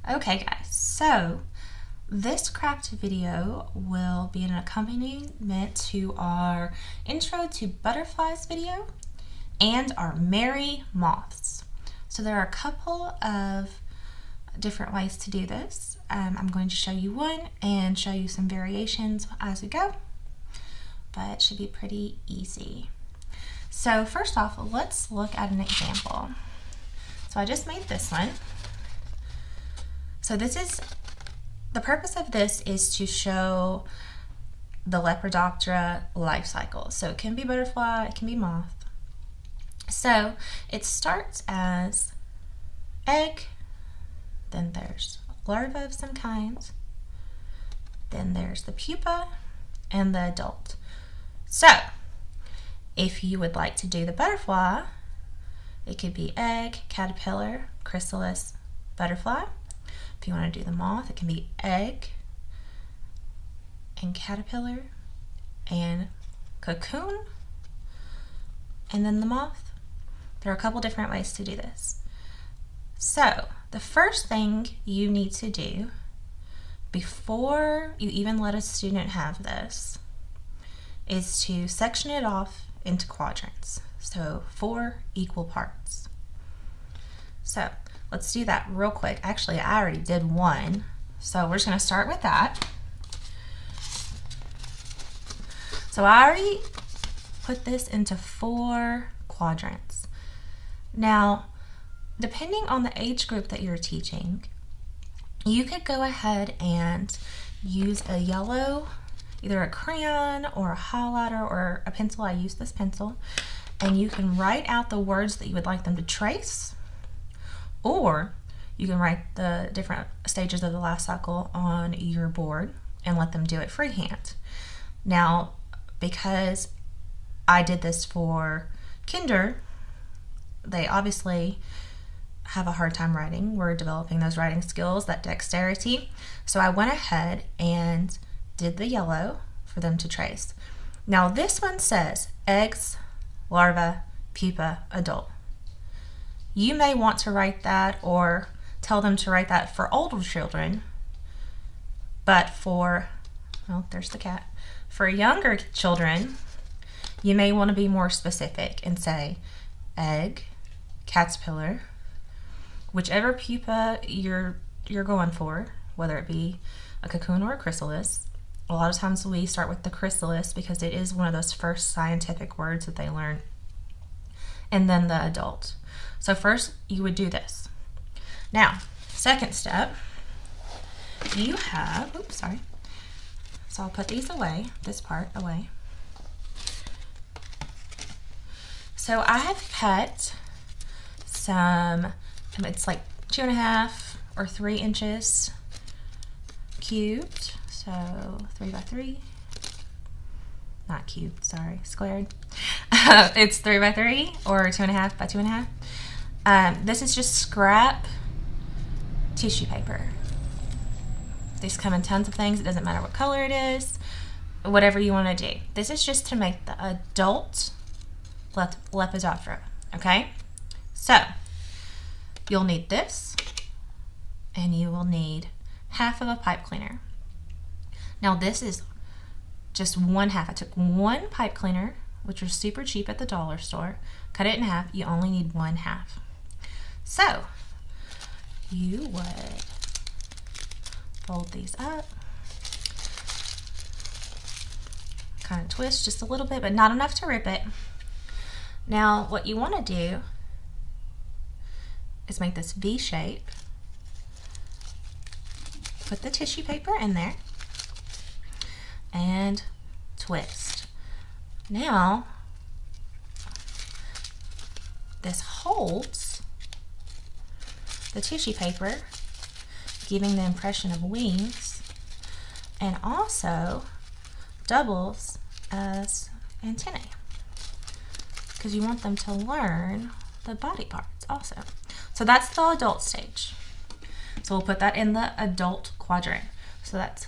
Okay guys, so this craft video will be an accompaniment to our intro to butterflies video and our merry moths. So there are a couple of different ways to do this. I'm going to show you one and show you some variations as we go, but it should be pretty easy. So first off, let's look at an example. So I just made this one. So the purpose of this is to show the Lepidoptera life cycle. So it can be butterfly, it can be moth. So it starts as egg, then there's larva of some kind, then there's the pupa and the adult. So if you would like to do the butterfly, it could be egg, caterpillar, chrysalis, butterfly. If you want to do the moth, it can be egg and caterpillar and cocoon and then the moth. There are a couple different ways to do this. So the first thing you need to do before you even let a student have this is to section it off into quadrants. So 4 equal parts. So let's do that real quick. Actually, I already did one, so we're just going to start with that. So I already put this into 4 quadrants. Now, depending on the age group that you're teaching, you could go ahead and use a yellow, either a crayon or a highlighter or a pencil. I use this pencil, and you can write out the words that you would like them to trace. Or you can write the different stages of the life cycle on your board and let them do it freehand. Now, because I did this for kinder, they obviously have a hard time writing. We're developing those writing skills, that dexterity. So I went ahead and did the yellow for them to trace. Now this one says eggs, larva, pupa, adult. You may want to write that or tell them to write that for older children, but for, well, there's the cat. For younger children, you may want to be more specific and say egg, caterpillar, whichever pupa you're going for, whether it be a cocoon or a chrysalis. A lot of times we start with the chrysalis because it is one of those first scientific words that they learn, and then the adult. So first you would do this. Now, second step, you have, oops, sorry. So I'll put these away, this part away. So I have cut some, it's like 2.5 or 3 inches cubed. So 3 by 3, not cubed, sorry, squared. It's 3 by 3 or 2.5 by 2.5. This is just scrap tissue paper. These come in tons of things. It doesn't matter what color it is, whatever you want to do. This is just to make the adult Lepidoptera, okay? So you'll need this, and you will need half of a pipe cleaner. Now this is just 1/2. I took 1 pipe cleaner, which was super cheap at the dollar store, cut it in half. You only need 1/2. So you would fold these up, kind of twist just a little bit, but not enough to rip it. Now what you want to do is make this V shape. Put the tissue paper in there and twist. Now this holds the tissue paper, giving the impression of wings, and also doubles as antennae because you want them to learn the body parts also. So that's the adult stage. So we'll put that in the adult quadrant. So that's,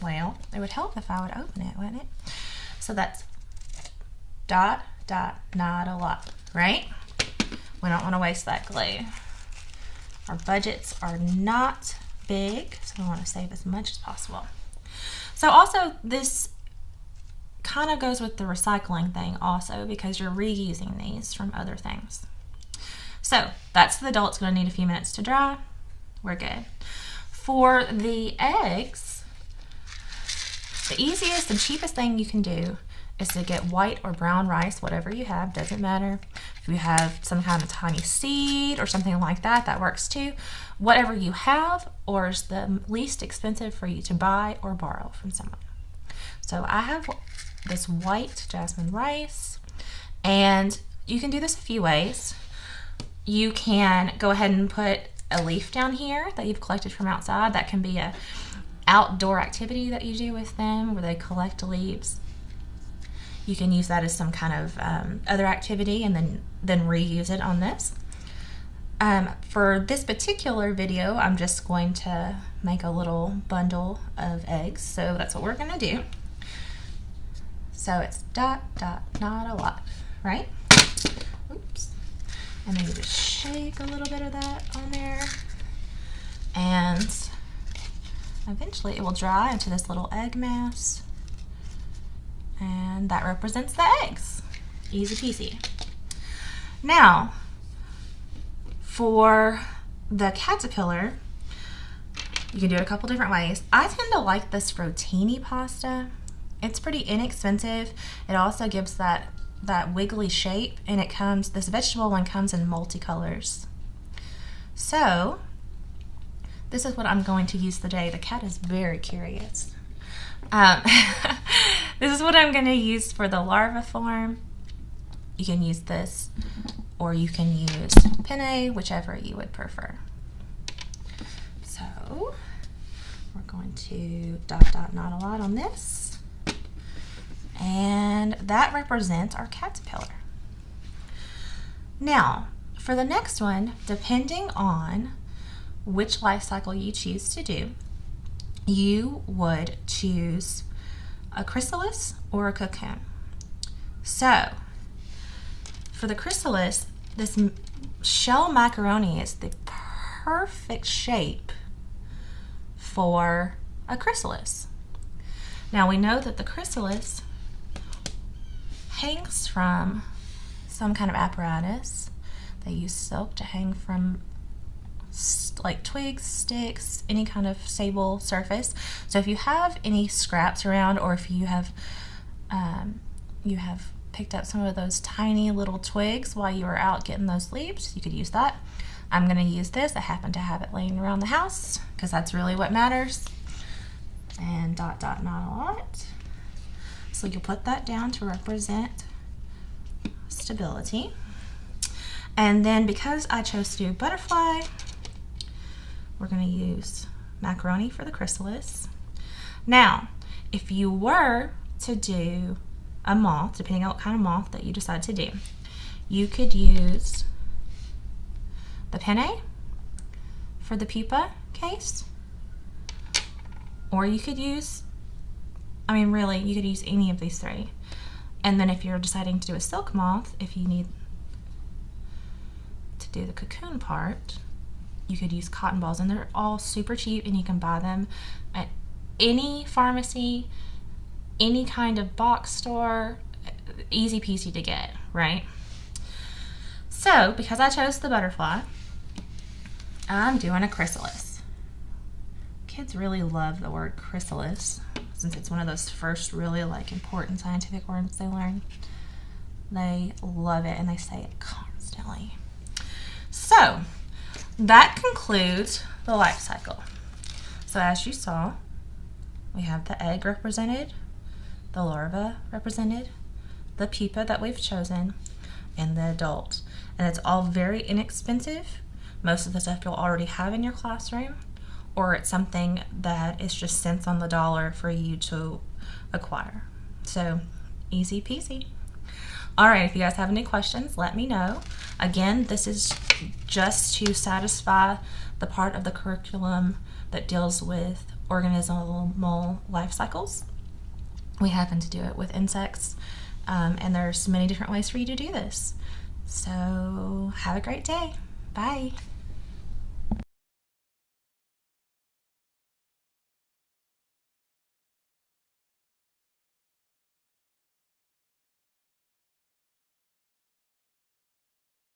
well, it would help if I would open it, wouldn't it? So that's dot, dot, not a lot, right? We don't want to waste that glue. Our budgets are not big, so we want to save as much as possible. So also this kind of goes with the recycling thing also, because you're reusing these from other things. So that's the adult. It's going to need a few minutes to dry. We're good. For the eggs, the easiest and cheapest thing you can do is to get white or brown rice, whatever you have, doesn't matter. If you have some kind of tiny seed or something like that, that works too. Whatever you have, or is the least expensive for you to buy or borrow from someone. So I have this white jasmine rice, and you can do this a few ways. You can go ahead and put a leaf down here that you've collected from outside. That can be a outdoor activity that you do with them where they collect leaves. You can use that as some kind of other activity and then reuse it on this. For this particular video, I'm just going to make a little bundle of eggs. So that's what we're going to do. So it's dot, dot, not a lot, right? Oops. And then you just shake a little bit of that on there. And eventually it will dry into this little egg mass. And that represents the eggs. Easy peasy. Now, for the caterpillar, you can do it a couple different ways. I tend to like this rotini pasta. It's pretty inexpensive. It also gives that wiggly shape, and it comes, this vegetable one comes in multicolors. So, this is what I'm going to use today. The cat is very curious. This is what I'm going to use for the larva form. You can use this, or you can use penne, whichever you would prefer. So, we're going to dot, dot, not a lot on this. And that represents our caterpillar. Now, for the next one, depending on which life cycle you choose to do, you would choose a chrysalis or a cocoon. So, for the chrysalis, this shell macaroni is the perfect shape for a chrysalis. Now, we know that the chrysalis hangs from some kind of apparatus. They use silk to hang from like twigs, sticks, any kind of stable surface. So if you have any scraps around, or if you have picked up some of those tiny little twigs while you were out getting those leaves, you could use that. I'm going to use this. I happen to have it laying around the house because that's really what matters. And dot, dot, not a lot. So you'll put that down to represent stability. And then because I chose to do butterfly, we're going to use macaroni for the chrysalis. Now, if you were to do a moth, depending on what kind of moth that you decide to do, you could use the penne for the pupa case, or you could use, really, you could use any of these three. And then if you're deciding to do a silk moth, if you need to do the cocoon part, you could use cotton balls, and they're all super cheap, and you can buy them at any pharmacy, any kind of box store, easy peasy to get, right? So, because I chose the butterfly, I'm doing a chrysalis. Kids really love the word chrysalis, since it's one of those first really important scientific words they learn. They love it, and they say it constantly. So, that concludes the life cycle. So as you saw, we have the egg represented, the larva represented, the pupa that we've chosen, and the adult. And it's all very inexpensive. Most of the stuff you'll already have in your classroom, or it's something that is just cents on the dollar for you to acquire. So, easy peasy. All right, if you guys have any questions, let me know. Again, this is just to satisfy the part of the curriculum that deals with organismal life cycles. We happen to do it with insects, and there's many different ways for you to do this. So have a great day. Bye.